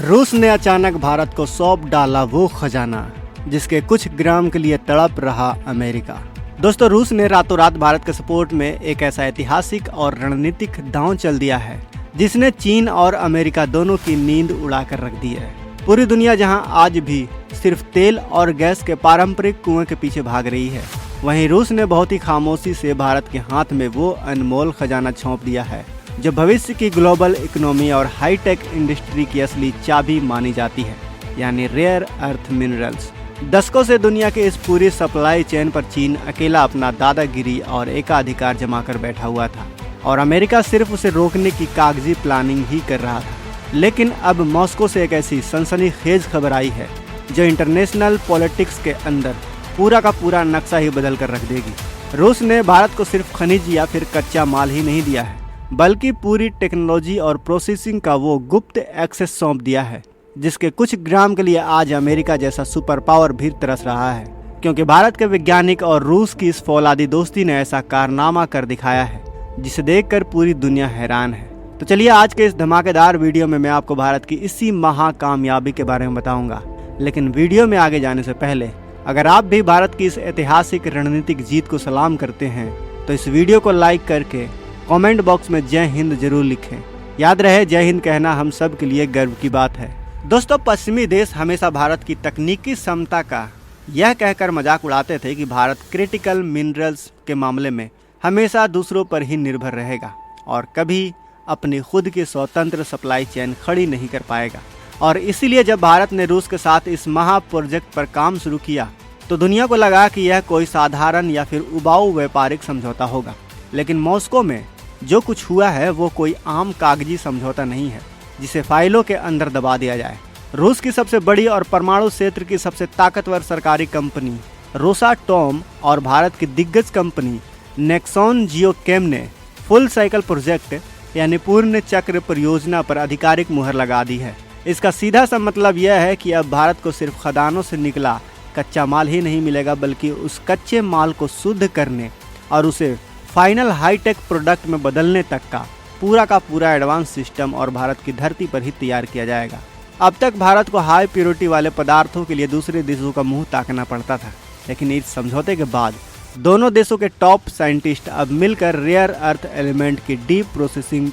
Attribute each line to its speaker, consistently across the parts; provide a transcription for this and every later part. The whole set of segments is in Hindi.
Speaker 1: रूस ने अचानक भारत को सौंप डाला वो खजाना जिसके कुछ ग्राम के लिए तड़प रहा अमेरिका। दोस्तों, रूस ने रातों रात भारत के सपोर्ट में एक ऐसा ऐतिहासिक और रणनीतिक दांव चल दिया है जिसने चीन और अमेरिका दोनों की नींद उड़ाकर रख दी है। पूरी दुनिया जहां आज भी सिर्फ तेल और गैस के पारंपरिक कुएं के पीछे भाग रही है, वहीं रूस ने बहुत ही खामोशी से भारत के हाथ में वो अनमोल खजाना सौंप दिया है जो भविष्य की ग्लोबल इकोनॉमी और हाईटेक इंडस्ट्री की असली चाबी मानी जाती है, यानी रेयर अर्थ मिनरल्स। दशकों से दुनिया के इस पूरी सप्लाई चेन पर चीन अकेला अपना दादागिरी और एकाधिकार जमा कर बैठा हुआ था और अमेरिका सिर्फ उसे रोकने की कागजी प्लानिंग ही कर रहा था। लेकिन अब मॉस्को से एक ऐसी सनसनीखेज खबर आई है जो इंटरनेशनल पॉलिटिक्स के अंदर पूरा का पूरा नक्शा ही बदल कर रख देगी। रूस ने भारत को सिर्फ खनिज या फिर कच्चा माल ही नहीं दिया है, बल्कि पूरी टेक्नोलॉजी और प्रोसेसिंग का वो गुप्त एक्सेस सौंप दिया है जिसके कुछ ग्राम के लिए आज अमेरिका जैसा सुपर पावर भी तरस रहा है, क्योंकि भारत के वैज्ञानिक और रूस की इस फौलादी दोस्ती ने ऐसा कारनामा कर दिखाया है जिसे देखकर पूरी दुनिया हैरान है। तो चलिए आज के इस धमाकेदार वीडियो में मैं आपको भारत की इसी महाकामयाबी के बारे में बताऊंगा। लेकिन वीडियो में आगे जाने से पहले अगर आप भी भारत की इस ऐतिहासिक रणनीतिक जीत को सलाम करते हैं तो इस वीडियो को लाइक करके कमेंट बॉक्स में जय हिंद जरूर लिखें। याद रहे, जय हिंद कहना हम सब के लिए गर्व की बात है। दोस्तों, पश्चिमी देश हमेशा भारत की तकनीकी क्षमता का यह कहकर मजाक उड़ाते थे कि भारत क्रिटिकल मिनरल्स के मामले में हमेशा दूसरों पर ही निर्भर रहेगा और कभी अपनी खुद की स्वतंत्र सप्लाई चेन खड़ी नहीं कर पाएगा। और इसीलिए जब भारत ने रूस के साथ इस महा प्रोजेक्ट पर काम शुरू किया तो दुनिया को लगा कि यह कोई साधारण या फिर उबाऊ व्यापारिक समझौता होगा। लेकिन मॉस्को में जो कुछ हुआ है वो कोई आम कागजी समझौता नहीं है जिसे फाइलों के अंदर दबा दिया जाए। रूस की सबसे बड़ी और परमाणु क्षेत्र की सबसे ताकतवर सरकारी कंपनी रोसाटॉम और भारत की दिग्गज कंपनी नेक्सॉन जियोकेम ने फुल साइकिल प्रोजेक्ट यानी पूर्ण चक्र परियोजना पर आधिकारिक मुहर लगा दी है। इसका सीधा सा मतलब यह है कि अब भारत को सिर्फ खदानों से निकला कच्चा माल ही नहीं मिलेगा, बल्कि उस कच्चे माल को शुद्ध करने और उसे फाइनल हाईटेक प्रोडक्ट में बदलने तक का पूरा एडवांस सिस्टम और भारत की धरती पर ही तैयार किया जाएगा। अब तक भारत को हाई प्योरिटी वाले पदार्थों के लिए दूसरे देशों का मुंह ताकना पड़ता था, लेकिन इस समझौते के बाद दोनों देशों के टॉप साइंटिस्ट अब मिलकर रेयर अर्थ एलिमेंट की डीप प्रोसेसिंग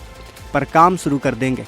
Speaker 1: पर काम शुरू कर देंगे,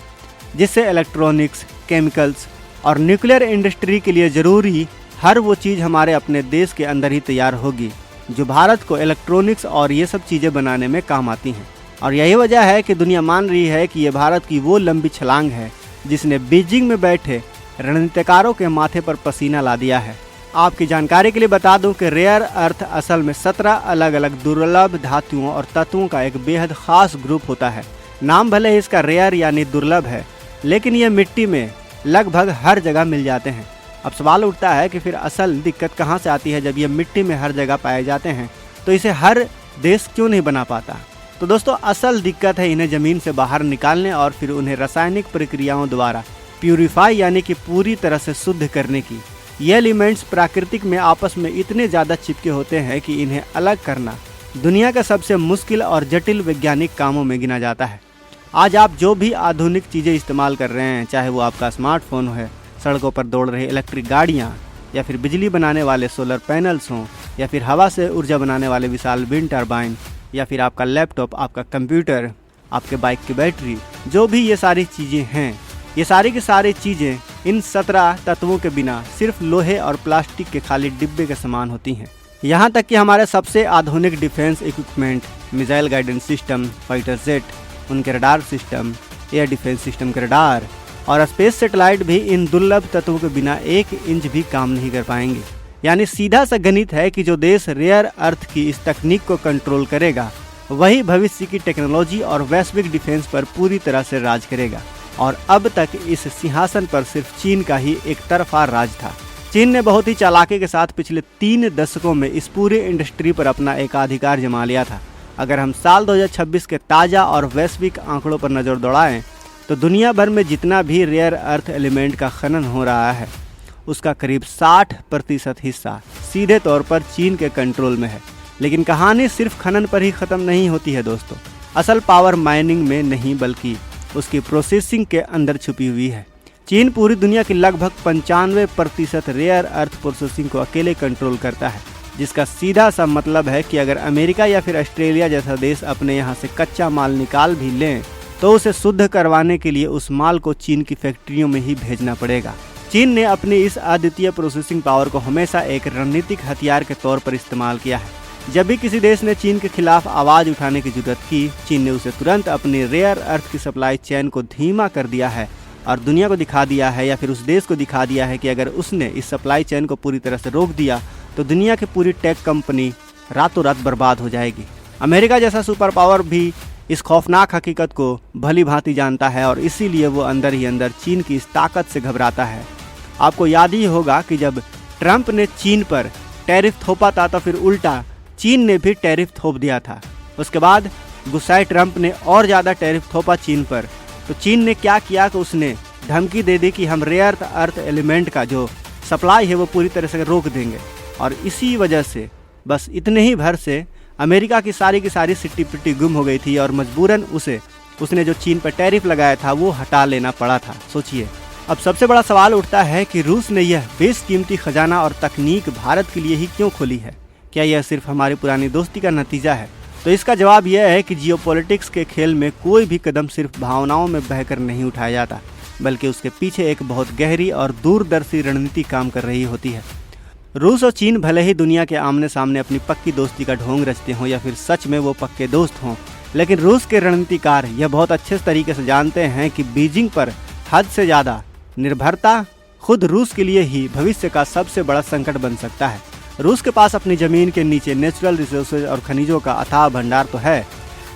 Speaker 1: जिससे इलेक्ट्रॉनिक्स, केमिकल्स और न्यूक्लियर इंडस्ट्री के लिए ज़रूरी हर वो चीज़ हमारे अपने देश के अंदर ही तैयार होगी जो भारत को इलेक्ट्रॉनिक्स और ये सब चीज़ें बनाने में काम आती हैं। और यही वजह है कि दुनिया मान रही है कि ये भारत की वो लंबी छलांग है जिसने बीजिंग में बैठे रणनीतिकारों के माथे पर पसीना ला दिया है। आपकी जानकारी के लिए बता दूं कि रेयर अर्थ असल में 17 अलग अलग दुर्लभ धातुओं और तत्वों का एक बेहद खास ग्रुप होता है। नाम भले ही इसका रेयर यानी दुर्लभ है, लेकिन ये मिट्टी में लगभग हर जगह मिल जाते हैं। अब सवाल उठता है कि फिर असल दिक्कत कहाँ से आती है? जब ये मिट्टी में हर जगह पाए जाते हैं तो इसे हर देश क्यों नहीं बना पाता? तो दोस्तों, असल दिक्कत है इन्हें ज़मीन से बाहर निकालने और फिर उन्हें रासायनिक प्रक्रियाओं द्वारा प्यूरिफाई यानी कि पूरी तरह से शुद्ध करने की। ये एलिमेंट्स प्राकृतिक में आपस में इतने ज़्यादा चिपके होते हैं कि इन्हें अलग करना दुनिया का सबसे मुश्किल और जटिल वैज्ञानिक कामों में गिना जाता है। आज आप जो भी आधुनिक चीज़ें इस्तेमाल कर रहे हैं, चाहे वो आपका स्मार्टफोन है, सड़कों पर दौड़ रही इलेक्ट्रिक गाड़ियाँ, या फिर बिजली बनाने वाले सोलर पैनल्स हों, या फिर हवा से ऊर्जा बनाने वाले विशाल विंड टर्बाइन, या फिर आपका लैपटॉप, आपका कंप्यूटर, आपके बाइक की बैटरी, जो भी ये सारी चीज़ें हैं, ये सारी की सारी चीज़ें इन 17 तत्वों के बिना सिर्फ लोहे और प्लास्टिक के खाली डिब्बे के समान होती हैं। यहाँ तक कि हमारे सबसे आधुनिक defence equipment, missile guidance system, fighter jet, उनके radar system, air defence system के रडार और स्पेस सैटेलाइट भी इन दुर्लभ तत्वों के बिना 1 इंच भी काम नहीं कर पाएंगे। यानी सीधा सा गणित है कि जो देश रेयर अर्थ की इस तकनीक को कंट्रोल करेगा वही भविष्य की टेक्नोलॉजी और वैश्विक डिफेंस पर पूरी तरह से राज करेगा। और अब तक इस सिंहासन पर सिर्फ चीन का ही एक तरफा राज था। चीन ने बहुत ही चालाकी के साथ पिछले 3 दशकों में इस पूरे इंडस्ट्री पर अपना एकाधिकार जमा लिया था। अगर हम साल 2026 के ताज़ा और वैश्विक आंकड़ों पर नज़र दौड़ाएं तो दुनिया भर में जितना भी रेयर अर्थ एलिमेंट का खनन हो रहा है उसका करीब 60% हिस्सा सीधे तौर पर चीन के कंट्रोल में है। लेकिन कहानी सिर्फ खनन पर ही ख़त्म नहीं होती है दोस्तों। असल पावर माइनिंग में नहीं बल्कि उसकी प्रोसेसिंग के अंदर छुपी हुई है। चीन पूरी दुनिया की लगभग 95% रेयर अर्थ प्रोसेसिंग को अकेले कंट्रोल करता है, जिसका सीधा सा मतलब है कि अगर अमेरिका या फिर ऑस्ट्रेलिया जैसा देश अपने यहाँ से कच्चा माल निकाल भी लें तो उसे शुद्ध करवाने के लिए उस माल को चीन की फैक्ट्रियों में ही भेजना पड़ेगा। चीन ने अपनी इस अद्वितीय प्रोसेसिंग पावर को हमेशा एक रणनीतिक हथियार के तौर पर इस्तेमाल किया है। जब भी किसी देश ने चीन के खिलाफ आवाज उठाने की जरूरत की, चीन ने उसे तुरंत अपनी रेयर अर्थ की सप्लाई चेन को धीमा कर दिया है और दुनिया को दिखा दिया है या फिर उस देश को दिखा दिया है कि अगर उसने इस सप्लाई चेन को पूरी तरह से रोक दिया तो दुनिया की पूरी टेक कंपनी रातों रात बर्बाद हो जाएगी। अमेरिका जैसा सुपर पावर भी इस खौफनाक हकीकत को भली भांति जानता है और इसीलिए वो अंदर ही अंदर चीन की इस ताकत से घबराता है। आपको याद ही होगा कि जब ट्रंप ने चीन पर टैरिफ थोपा था तो फिर उल्टा चीन ने भी टैरिफ थोप दिया था। उसके बाद गुस्साए ट्रंप ने और ज़्यादा टैरिफ थोपा चीन पर, तो चीन ने क्या किया कि उसने धमकी दे दी कि हम रेयर अर्थ एलिमेंट का जो सप्लाई है वो पूरी तरह से रोक देंगे। और इसी वजह से बस इतने ही भर से अमेरिका की सारी सिट्टी पिट्टी गुम हो गई थी और मजबूरन उसने जो चीन पर टैरिफ लगाया था वो हटा लेना पड़ा था। सोचिए, अब सबसे बड़ा सवाल उठता है कि रूस ने यह बेशकीमती खजाना और तकनीक भारत के लिए ही क्यों खोली है? क्या यह सिर्फ हमारी पुरानी दोस्ती का नतीजा है? तो इसका जवाब यह है कि जियोपॉलिटिक्स के खेल में कोई भी कदम सिर्फ भावनाओं में बहकर नहीं उठाया जाता, बल्कि उसके पीछे एक बहुत गहरी और दूरदर्शी रणनीति काम कर रही होती है। रूस और चीन भले ही दुनिया के आमने सामने अपनी पक्की दोस्ती का ढोंग रचते हों या फिर सच में वो पक्के दोस्त हों, लेकिन रूस के रणनीतिकार यह बहुत अच्छे तरीके से जानते हैं कि बीजिंग पर हद से ज़्यादा निर्भरता खुद रूस के लिए ही भविष्य का सबसे बड़ा संकट बन सकता है। रूस के पास अपनी ज़मीन के नीचे नेचुरल रिसोर्सेज और खनिजों का अथाह भंडार तो है,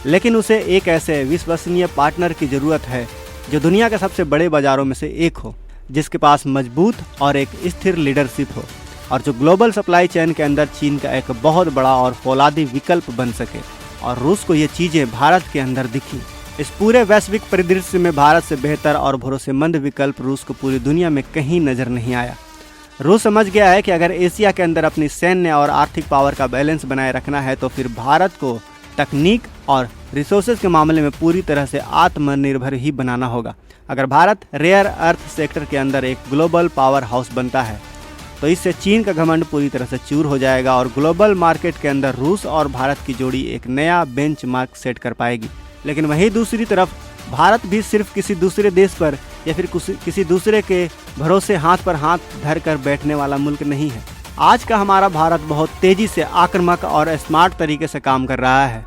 Speaker 1: लेकिन उसे एक ऐसे विश्वसनीय पार्टनर की ज़रूरत है जो दुनिया के सबसे बड़े बाज़ारों में से एक हो, जिसके पास मजबूत और एक स्थिर लीडरशिप हो और जो ग्लोबल सप्लाई चेन के अंदर चीन का एक बहुत बड़ा और फौलादी विकल्प बन सके। और रूस को ये चीज़ें भारत के अंदर दिखी। इस पूरे वैश्विक परिदृश्य में भारत से बेहतर और भरोसेमंद विकल्प रूस को पूरी दुनिया में कहीं नजर नहीं आया। रूस समझ गया है कि अगर एशिया के अंदर अपनी सैन्य और आर्थिक पावर का बैलेंस बनाए रखना है तो फिर भारत को तकनीक और रिसोर्सेज के मामले में पूरी तरह से आत्मनिर्भर ही बनाना होगा। अगर भारत रेयर अर्थ सेक्टर के अंदर एक ग्लोबल पावर हाउस बनता है तो इससे चीन का घमंड पूरी तरह से चूर हो जाएगा और ग्लोबल मार्केट के अंदर रूस और भारत की जोड़ी एक नया बेंचमार्क सेट कर पाएगी। लेकिन वहीं दूसरी तरफ भारत भी सिर्फ किसी दूसरे देश पर या फिर किसी दूसरे के भरोसे हाथ पर हाथ धर कर बैठने वाला मुल्क नहीं है। आज का हमारा भारत बहुत तेजी से आक्रामक और स्मार्ट तरीके से काम कर रहा है।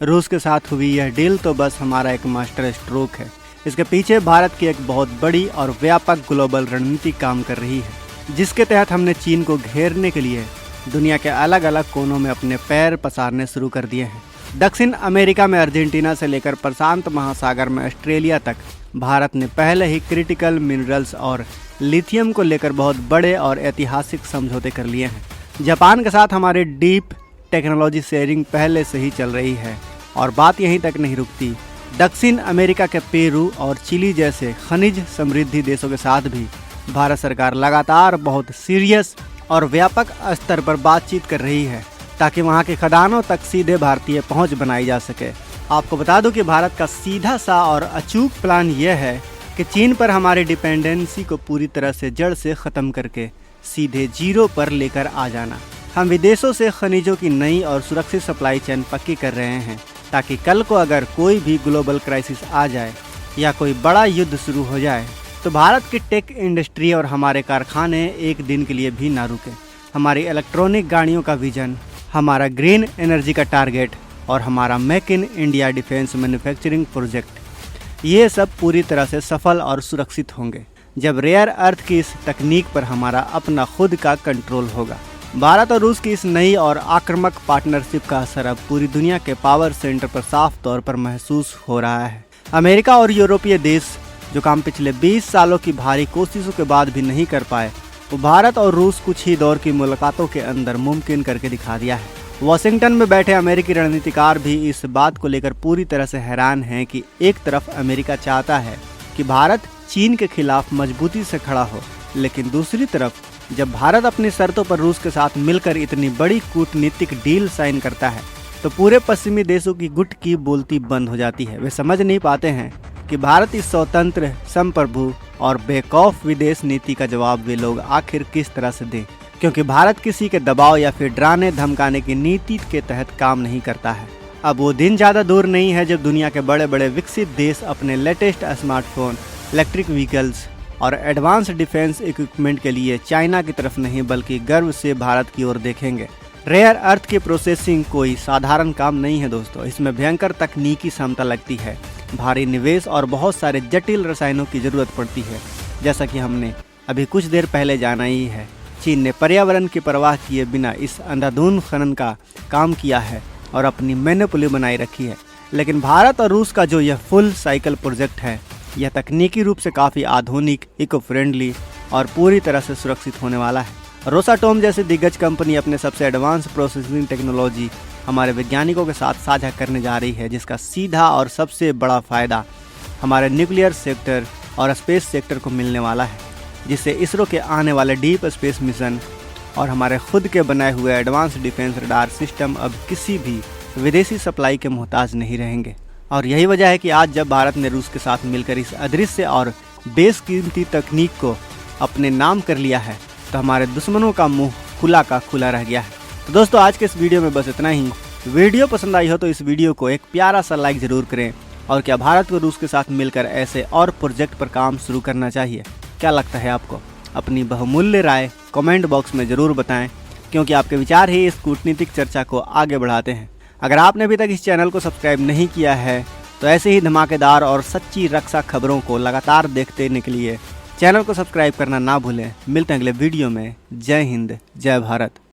Speaker 1: रूस के साथ हुई यह डील तो बस हमारा एक मास्टर स्ट्रोक है। इसके पीछे भारत की एक बहुत बड़ी और व्यापक ग्लोबल रणनीति काम कर रही है, जिसके तहत हमने चीन को घेरने के लिए दुनिया के अलग अलग कोनों में अपने पैर पसारने शुरू कर दिए हैं। दक्षिण अमेरिका में अर्जेंटीना से लेकर प्रशांत महासागर में ऑस्ट्रेलिया तक भारत ने पहले ही क्रिटिकल मिनरल्स और लिथियम को लेकर बहुत बड़े और ऐतिहासिक समझौते कर लिए हैं। जापान के साथ हमारी डीप टेक्नोलॉजी शेयरिंग पहले से ही चल रही है और बात यहीं तक नहीं रुकती। दक्षिण अमेरिका के पेरू और चिली जैसे खनिज समृद्धि देशों के साथ भी भारत सरकार लगातार बहुत सीरियस और व्यापक स्तर पर बातचीत कर रही है ताकि वहां के खदानों तक सीधे भारतीय पहुंच बनाई जा सके। आपको बता दूं कि भारत का सीधा सा और अचूक प्लान यह है कि चीन पर हमारी डिपेंडेंसी को पूरी तरह से जड़ से ख़त्म करके सीधे जीरो पर लेकर आ जाना। हम विदेशों से खनिजों की नई और सुरक्षित सप्लाई चेन पक्की कर रहे हैं ताकि कल को अगर कोई भी ग्लोबल क्राइसिस आ जाए या कोई बड़ा युद्ध शुरू हो जाए तो भारत की टेक इंडस्ट्री और हमारे कारखाने एक दिन के लिए भी ना रुके। हमारी इलेक्ट्रॉनिक गाड़ियों का विजन, हमारा ग्रीन एनर्जी का टारगेट और हमारा make in India defence manufacturing project, ये सब पूरी तरह से सफल और सुरक्षित होंगे जब रेयर अर्थ की इस तकनीक पर हमारा अपना खुद का कंट्रोल होगा। भारत और रूस की इस नई और आक्रामक पार्टनरशिप का असर अब पूरी दुनिया के पावर सेंटर पर साफ तौर पर महसूस हो रहा है। अमेरिका और यूरोपीय देश जो काम पिछले 20 सालों की भारी कोशिशों के बाद भी नहीं कर पाए, वो भारत और रूस कुछ ही दौर की मुलाकातों के अंदर मुमकिन करके दिखा दिया है। वॉशिंगटन में बैठे अमेरिकी रणनीतिकार भी इस बात को लेकर पूरी तरह से हैरान हैं कि एक तरफ अमेरिका चाहता है कि भारत चीन के खिलाफ मजबूती से खड़ा हो, लेकिन दूसरी तरफ जब भारत अपनी शर्तों पर रूस के साथ मिलकर इतनी बड़ी कूटनीतिक डील साइन करता है तो पूरे पश्चिमी देशों की गुट की बोलती बंद हो जाती है। वे समझ नहीं पाते हैं कि भारत इस स्वतंत्र, संप्रभु और बेखौफ विदेश नीति का जवाब वे लोग आखिर किस तरह से दें, क्योंकि भारत किसी के दबाव या फिर डराने धमकाने की नीति के तहत काम नहीं करता है। अब वो दिन ज़्यादा दूर नहीं है जब दुनिया के बड़े बड़े विकसित देश अपने लेटेस्ट स्मार्टफोन, इलेक्ट्रिक व्हीकल्स और एडवांस डिफेंस इक्विपमेंट के लिए चाइना की तरफ नहीं बल्कि गर्व से भारत की ओर देखेंगे। रेयर अर्थ की प्रोसेसिंग कोई साधारण काम नहीं है दोस्तों, इसमें भयंकर तकनीकी क्षमता लगती है, भारी निवेश और बहुत सारे जटिल रसायनों की जरूरत पड़ती है। जैसा कि हमने अभी कुछ देर पहले जाना ही है, चीन ने पर्यावरण की परवाह किए बिना इस अंधाधुंध खनन का काम किया है और अपनी मोनोपोली बनाई रखी है। लेकिन भारत और रूस का जो यह फुल साइकिल प्रोजेक्ट है, यह तकनीकी रूप से काफ़ी आधुनिक, इको फ्रेंडली और पूरी तरह से सुरक्षित होने वाला है। रोसाटोम जैसी दिग्गज कंपनी अपने सबसे एडवांस प्रोसेसिंग टेक्नोलॉजी हमारे वैज्ञानिकों के साथ साझा करने जा रही है, जिसका सीधा और सबसे बड़ा फायदा हमारे न्यूक्लियर सेक्टर और स्पेस सेक्टर को मिलने वाला है, जिससे इसरो के आने वाले डीप स्पेस मिशन और हमारे खुद के बनाए हुए एडवांस डिफेंस रडार सिस्टम अब किसी भी विदेशी सप्लाई के मोहताज नहीं रहेंगे। और यही वजह है कि आज जब भारत ने रूस के साथ मिलकर इस अदृश्य और बेशकीमती तकनीक को अपने नाम कर लिया है, तो हमारे दुश्मनों का मुंह खुला का खुला रह गया है। तो दोस्तों, आज के इस वीडियो में बस इतना ही। वीडियो पसंद आई हो तो इस वीडियो को एक प्यारा सा लाइक जरूर करें। और क्या भारत को रूस के साथ मिलकर ऐसे और प्रोजेक्ट पर काम शुरू करना चाहिए? क्या लगता है आपको? अपनी बहुमूल्य राय कमेंट बॉक्स में ज़रूर बताएं, क्योंकि आपके विचार ही इस कूटनीतिक चर्चा को आगे बढ़ाते हैं। अगर आपने अभी तक इस चैनल को सब्सक्राइब नहीं किया है तो ऐसे ही धमाकेदार और सच्ची रक्षा खबरों को लगातार देखते रहने के लिए चैनल को सब्सक्राइब करना ना भूलें। मिलते हैं अगले वीडियो में। जय हिंद, जय भारत।